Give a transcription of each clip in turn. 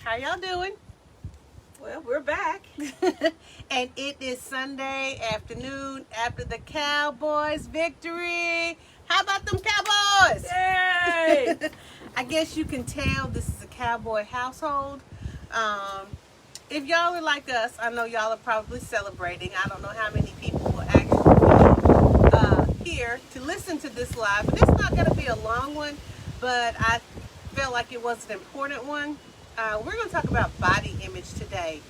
How y'all doing? Well, we're back. And it is Sunday afternoon after the Cowboys victory. How about them Cowboys? Yay! I guess you can tell this is a Cowboy household. If y'all are like us, I know y'all are probably celebrating. I don't know how many people will actually be here to listen to this live. But it's not going to be a long one, but I felt like it was an important one. We're going to talk about body image today.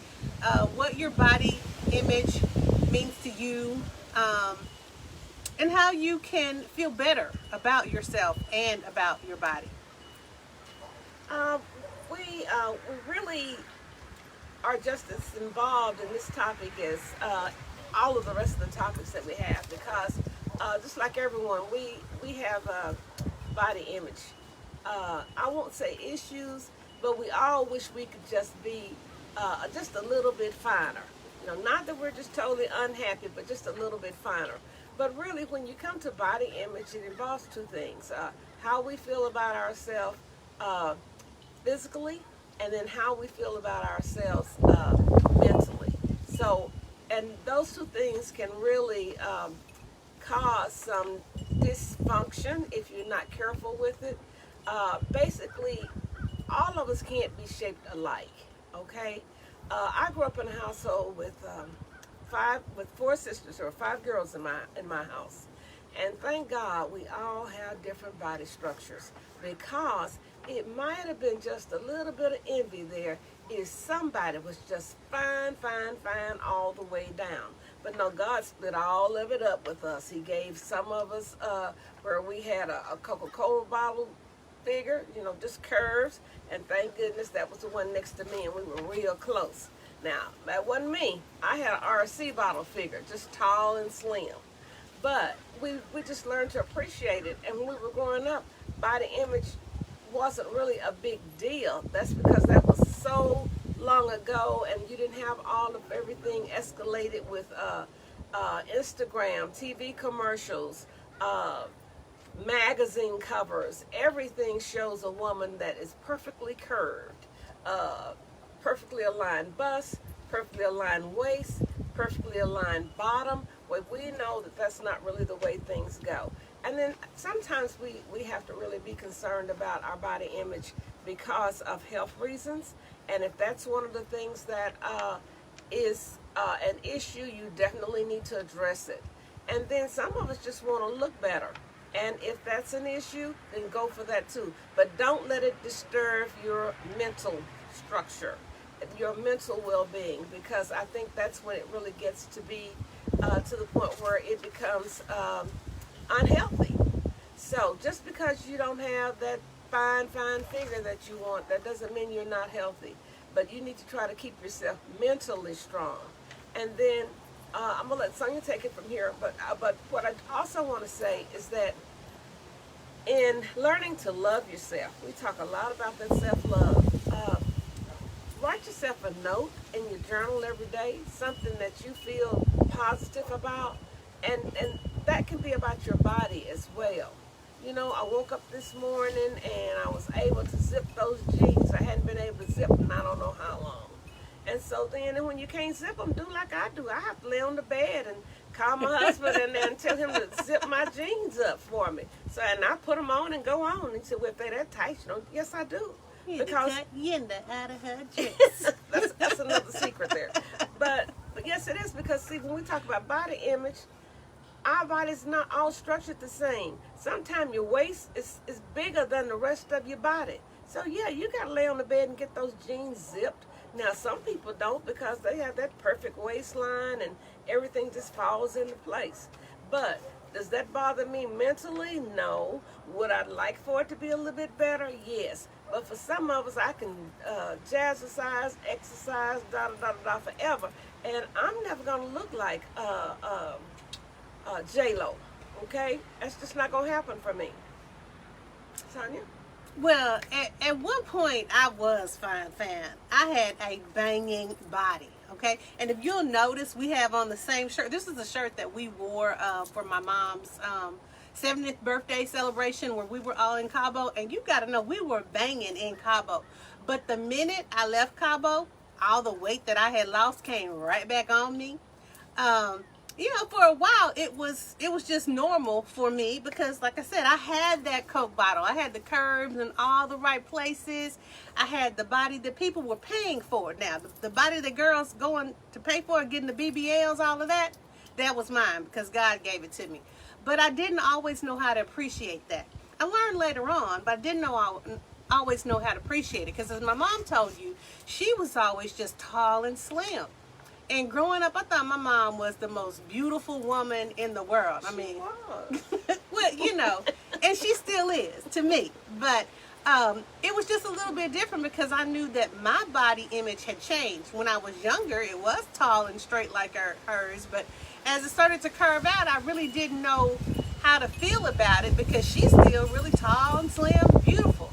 What your body image means to you, and how you can feel better about yourself and about your body. We really are just as involved in this topic as all of the rest of the topics that we have, because just like everyone, we have body image. I won't say issues, but we all wish we could just be just a little bit finer. You know, not that we're just totally unhappy, but just a little bit finer. But really, when you come to body image, it involves two things: how we feel about ourselves physically, and then how we feel about ourselves mentally. So, and those two things can really cause some dysfunction if you're not careful with it. Basically, all of us can't be shaped alike. Okay, I grew up in a household with four sisters, or five girls in my house, and thank God we all have different body structures, because it might have been just a little bit of envy there if somebody was just fine all the way down. But no, God split all of it up with us. He gave some of us where we had a Coca-Cola bottle figure, you know, just curves, and thank goodness that was the one next to me, and we were real close. Now, that wasn't me. I had an RC bottle figure, just tall and slim. But we just learned to appreciate it, and when we were growing up, body image wasn't really a big deal. That's because that was so long ago, and you didn't have all of everything escalated with Instagram, TV commercials, magazine covers. Everything shows a woman that is perfectly curved, perfectly aligned bust, perfectly aligned waist, perfectly aligned bottom. Well, we know that that's not really the way things go. And then sometimes we have to really be concerned about our body image because of health reasons. And if that's one of the things that is an issue, you definitely need to address it. And then some of us just want to look better. And if that's an issue, then go for that too. But don't let it disturb your mental structure, your mental well-being, because I think that's when it really gets to be to the point where it becomes unhealthy. So just because you don't have that fine figure that you want, that doesn't mean you're not healthy. But you need to try to keep yourself mentally strong. And then I'm gonna let Sonia take it from here. But what I also want to say is that in learning to love yourself, we talk a lot about that self-love. Write yourself a note in your journal every day, something that you feel positive about, and that can be about your body as well. You know, I woke up this morning and I was able to zip those jeans. I hadn't been able to zip them I don't know how long. And so then when you can't zip them, do like I do. I have to lay on the bed and call my husband and then tell him to zip my jeans up for me. So, and I put them on and go on. He said, well, if they're that tight, you know, yes, I do. Because out of her dress. that's another secret there. But yes, it is, because see, when we talk about body image, our body's not all structured the same. Sometimes your waist is bigger than the rest of your body. So yeah, you gotta lay on the bed and get those jeans zipped. Now some people don't, because they have that perfect waistline and everything just falls into place. But does that bother me mentally? No. Would I like for it to be a little bit better? Yes. But for some of us, I can jazzercise, exercise, forever, and I'm never gonna look like J-Lo. Okay, that's just not gonna happen for me. Sonia? Well, at one point, I was fine. I had a banging body, okay? And if you'll notice, we have on the same shirt. This is a shirt that we wore for my mom's 70th birthday celebration where we were all in Cabo, and you got to know we were banging in Cabo. But the minute I left Cabo, all the weight that I had lost came right back on me. For a while it was just normal for me because, like I said, I had that Coke bottle. I had the curves in all the right places. I had the body that people were paying for. Now, the body that girls going to pay for, getting the BBLs, all of that, that was mine because God gave it to me. But I didn't always know how to appreciate that. I learned later on, but I didn't always know how to appreciate it because, as my mom told you, she was always just tall and slim. And growing up, I thought my mom was the most beautiful woman in the world. I mean, well, and she still is to me. But it was just a little bit different because I knew that my body image had changed. When I was younger, it was tall and straight like hers. But as it started to curve out, I really didn't know how to feel about it because she's still really tall and slim, beautiful.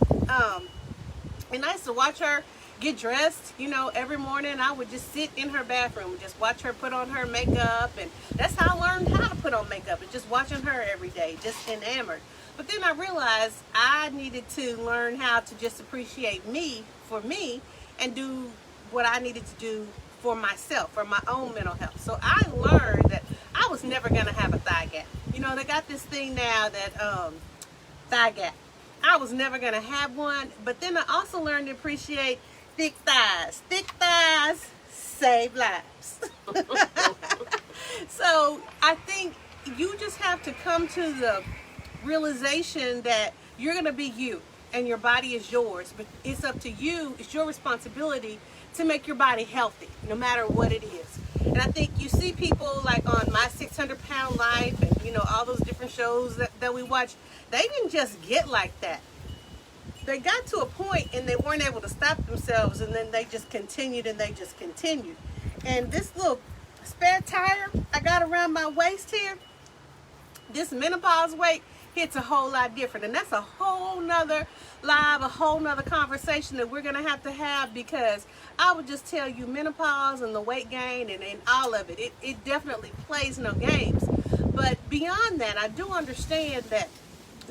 And I used to watch her get dressed, every morning. I would just sit in her bathroom and just watch her put on her makeup, and that's how I learned how to put on makeup, and just watching her every day, just enamored. But then I realized I needed to learn how to just appreciate me for me and do what I needed to do for myself, for my own mental health. So I learned that I was never going to have a thigh gap. They got this thing now that thigh gap. I was never going to have one, but then I also learned to appreciate thick thighs. Thick thighs save lives. So I think you just have to come to the realization that you're going to be you and your body is yours, but it's up to you. It's your responsibility to make your body healthy, no matter what it is. And I think you see people like on My 600 Pound Life and, all those different shows that we watch, they didn't just get like that. They got to a point and they weren't able to stop themselves, and then they just continued and they just continued. And this little spare tire I got around my waist here, this menopause weight hits a whole lot different. And that's a whole nother a whole nother conversation that we're going to have, because I would just tell you menopause and the weight gain and all of it, it definitely plays no games. But beyond that, I do understand that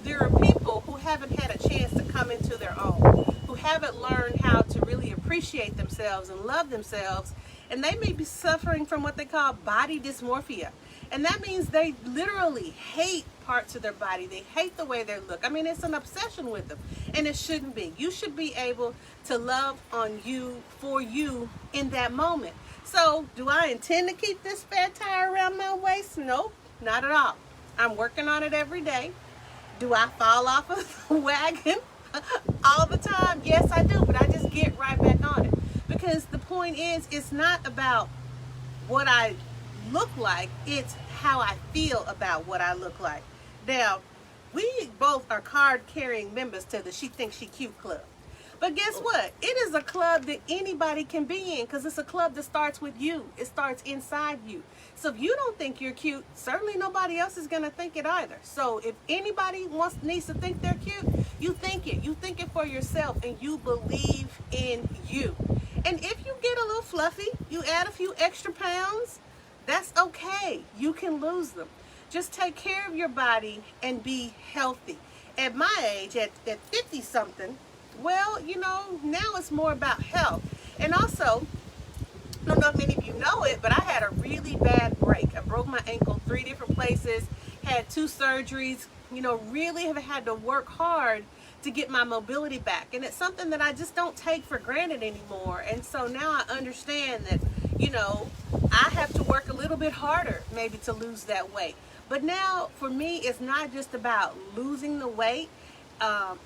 there are people who haven't had a chance to come into their own, who haven't learned how to really appreciate themselves and love themselves, and they may be suffering from what they call body dysmorphia. And that means they literally hate parts of their body. They hate the way they look. I mean, it's an obsession with them, and it shouldn't be. You should be able to love on you for you in that moment. So, do I intend to keep this fat tire around my waist? Nope, not at all. I'm working on it every day. Do I fall off of the wagon all the time? Yes, I do, but I just get right back on it. Because the point is, it's not about what I look like, it's how I feel about what I look like. Now, we both are card-carrying members to the She Thinks She Cute Club. But guess what? It is a club that anybody can be in, because it's a club that starts with you. It starts inside you. So if you don't think you're cute, certainly nobody else is going to think it either. So if anybody needs to think they're cute, you think it. You think it for yourself, and you believe in you. And if you get a little fluffy, you add a few extra pounds, that's okay. You can lose them. Just take care of your body and be healthy. At my age, at 50-something, well, now it's more about health. And also, I don't know if many of you know it, but I had a really bad break. I broke my ankle 3 different places, had 2 surgeries, really have had to work hard to get my mobility back. And it's something that I just don't take for granted anymore. And so now I understand that, I have to work a little bit harder maybe to lose that weight. But now for me, it's not just about losing the weight.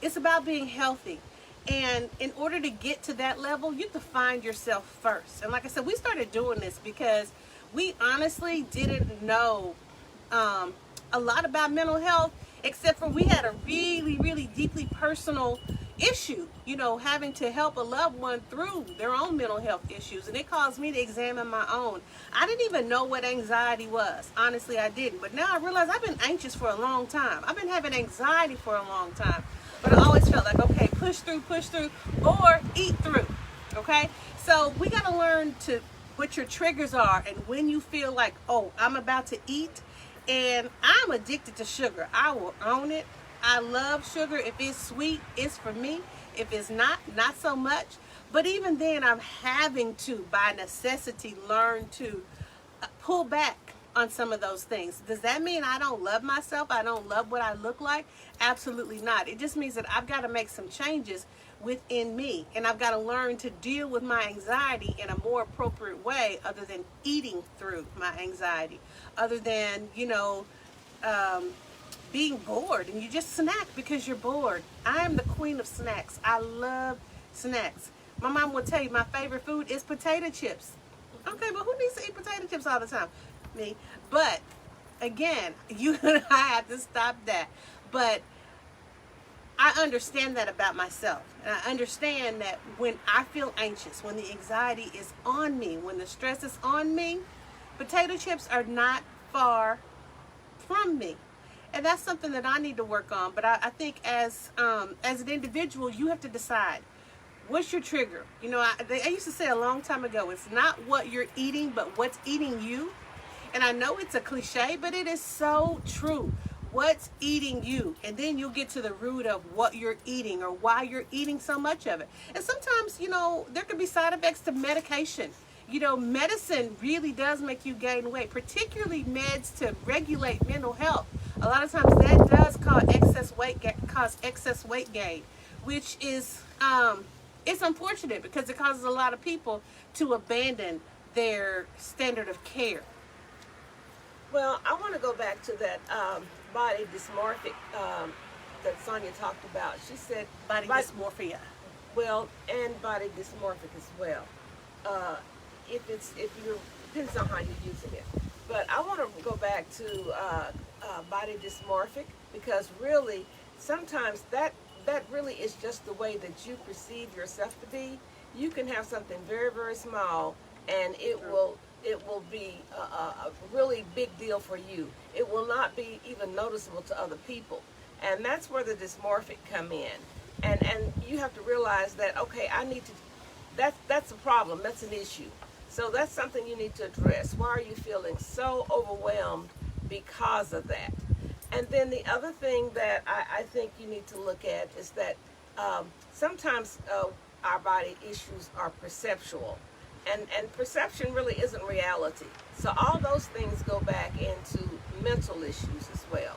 It's about being healthy. And in order to get to that level, you have to find yourself first. And like I said, we started doing this because we honestly didn't know a lot about mental health, except for we had a really, really deeply personal issue, having to help a loved one through their own mental health issues. And it caused me to examine my own. I didn't even know what anxiety was. Honestly, I didn't. But now I realize I've been anxious for a long time. I've been having anxiety for a long time. But I always felt like, okay, push through, or eat through, okay? So we got to learn what your triggers are, and when you feel like, oh, I'm about to eat, And I'm addicted to sugar. I will own it. I love sugar. If it's sweet, it's for me. If it's not, not so much. But even then, I'm having to, by necessity, learn to pull back on some of those things. Does that mean I don't love myself? I don't love what I look like? Absolutely not. It just means that I've got to make some changes within me, and I've got to learn to deal with my anxiety in a more appropriate way, other than eating through my anxiety, other than, being bored and you just snack because you're bored. I am the queen of snacks. I love snacks. My mom will tell you my favorite food is potato chips. Okay, but who needs to eat potato chips all the time? Me. But again, you and I have to stop that. But I understand that about myself. And I understand that when I feel anxious, when the anxiety is on me, when the stress is on me, potato chips are not far from me. And that's something that I need to work on. But I think as an individual, you have to decide, what's your trigger? I used to say a long time ago, it's not what you're eating, but what's eating you. And I know it's a cliche, but it is so true. What's eating you? And then you'll get to the root of what you're eating or why you're eating so much of it. And sometimes, there can be side effects to medication. Medicine really does make you gain weight, particularly meds to regulate mental health. A lot of times that does cause excess weight gain, which is it's unfortunate because it causes a lot of people to abandon their standard of care. Well, I want to go back to that body dysmorphic that Sonia talked about. She said Body dysmorphia. Well, and body dysmorphic as well. Depends on how you're using it. But I want to go back to body dysmorphic, because really sometimes that really is just the way that you perceive yourself to be. You can have something very, very small, and it will be a really big deal for you. It will not be even noticeable to other people. And that's where the dysmorphic come in. And you have to realize that, okay, that's a problem, that's an issue. So that's something you need to address. Why are you feeling so overwhelmed because of that? And then the other thing that I think you need to look at is that sometimes our body issues are perceptual. And perception really isn't reality. So all those things go back into mental issues as well.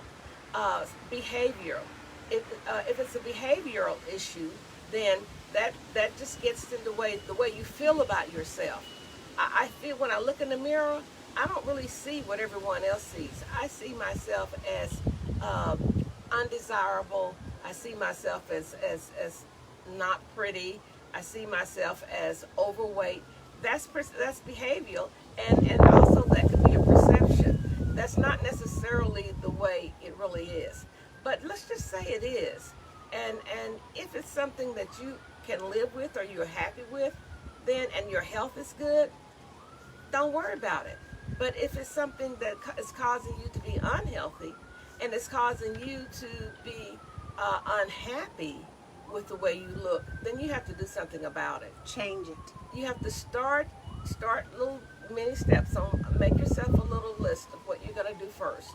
Behavioral. If it's a behavioral issue, then that just gets in the way you feel about yourself. I feel when I look in the mirror, I don't really see what everyone else sees. I see myself as undesirable. I see myself as not pretty. I see myself as overweight. That's behavioral, and also that could be a perception. That's not necessarily the way it really is. But let's just say it is. And if it's something that you can live with or you're happy with, then, and your health is good, don't worry about it. But if it's something that is causing you to be unhealthy and it's causing you to be unhappy with the way you look, then you have to do something about it. Change it. You have to start little mini steps make yourself a little list of what you're going to do first.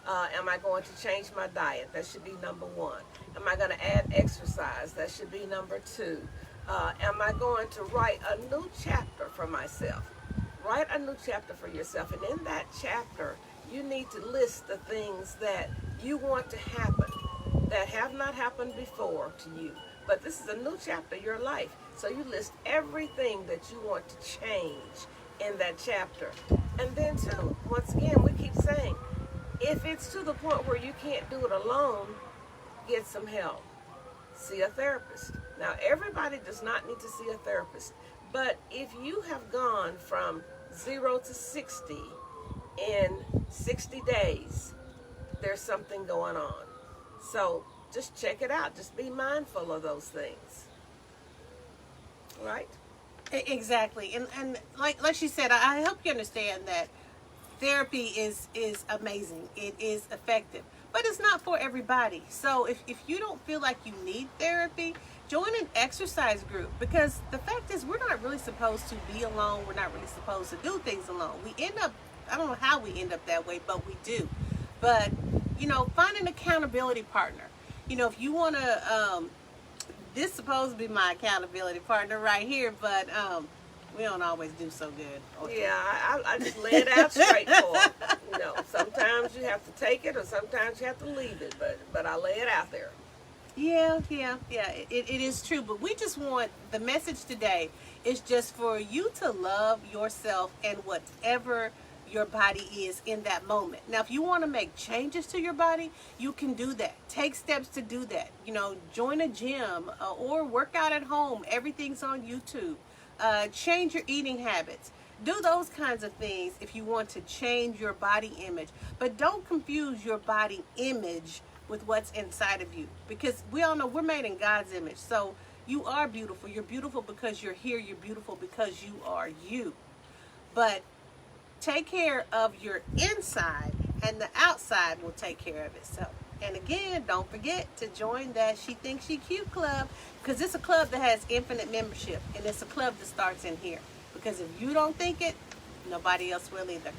Am I going to change my diet? That should be number one. Am I going to add exercise? That should be number two. Am I going to write a new chapter for myself? Write a new chapter for yourself. And in that chapter, you need to list the things that you want to happen that have not happened before to you. But this is a new chapter of your life. So you list everything that you want to change in that chapter. And then too, once again, we keep saying, if it's to the point where you can't do it alone, get some help. See a therapist. Now, everybody does not need to see a therapist. But if you have gone from 0 to 60 in 60 days, there's something going on. So just check it out. Just be mindful of those things. Right? Exactly. And like she said, I hope you understand that therapy is amazing. It is effective. But it's not for everybody. So if you don't feel like you need therapy, join an exercise group, because the fact is we're not really supposed to be alone. We're not really supposed to do things alone. We end up, I don't know how we end up that way, but we do. But, you know, find an accountability partner. You know, if you want to, this is supposed to be my accountability partner right here, but we don't always do so good. Okay. Yeah, I just lay it out straight for them. You know, sometimes you have to take it, or sometimes you have to leave it. But I lay it out there. Yeah. It is true. But we just want, the message today is just for you to love yourself and whatever your body is in that moment. Now, if you want to make changes to your body, you can do that. Take steps to do that. You know, join a gym or work out at home. Everything's on YouTube. Change your eating habits. Do those kinds of things if you want to change your body image. But don't confuse your body image with what's inside of you, because we all know we're made in God's image. So you are beautiful. You're beautiful because you're here. You're beautiful because you are you. But take care of your inside, and the outside will take care of itself. And again, don't forget to join that She Thinks She Cute Club, because it's a club that has infinite membership, and it's a club that starts in here. Because if you don't think it, nobody else will either.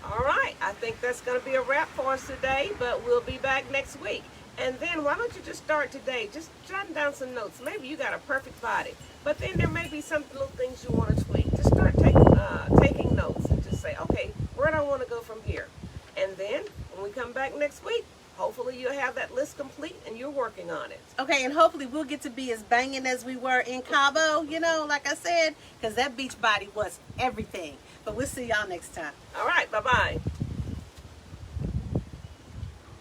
All right, I think that's going to be a wrap for us today, but we'll be back next week. And then why don't you just start today, just jotting down some notes. Maybe you got a perfect body, but then there may be some little things you want to tweak. Just start taking notes and just say, okay, where do I want to go from here? And then when we come back next week, hopefully you'll have that list complete and you're working on it. Okay, and hopefully we'll get to be as banging as we were in Cabo, you know, like I said, because that beach body was everything. But we'll see y'all next time. All right, bye-bye.